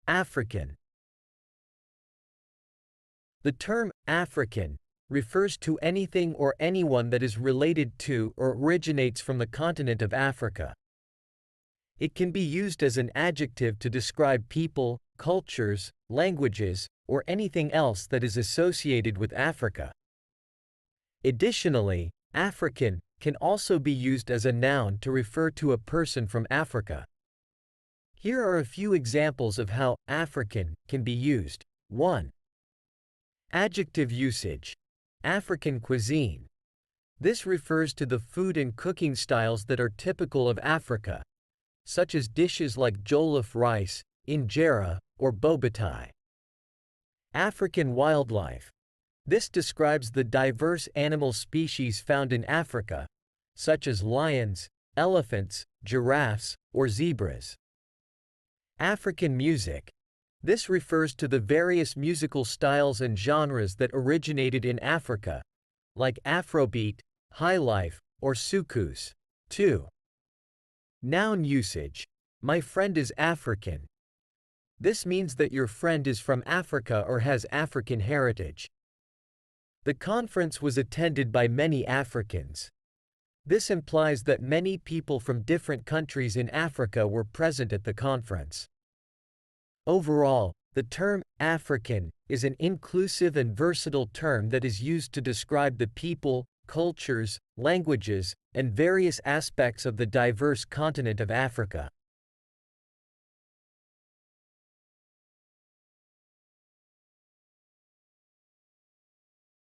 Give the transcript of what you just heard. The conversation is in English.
African. The term African refers to anything or anyone that is related to or originates from the continent of Africa. It can be used as an adjective to describe people, cultures, languages, or anything else that is associated with Africa. Additionally, African can also be used as a noun to refer to a person from Africa. Here are a few examples of how African can be used. 1. Adjective usage. African cuisine. This refers to the food and cooking styles that are typical of Africa, such as dishes like jollof rice, injera, or bobotie. African wildlife. This describes the diverse animal species found in Africa, such as lions, elephants, giraffes, or zebras. African music. This refers to the various musical styles and genres that originated in Africa, like Afrobeat, highlife, or soukous. 2. Noun usage. My friend is African. This means that your friend is from Africa or has African heritage. The conference was attended by many Africans. This implies that many people from different countries in Africa were present at the conference. Overall, the term African is an inclusive and versatile term that is used to describe the people, cultures, languages, and various aspects of the diverse continent of Africa.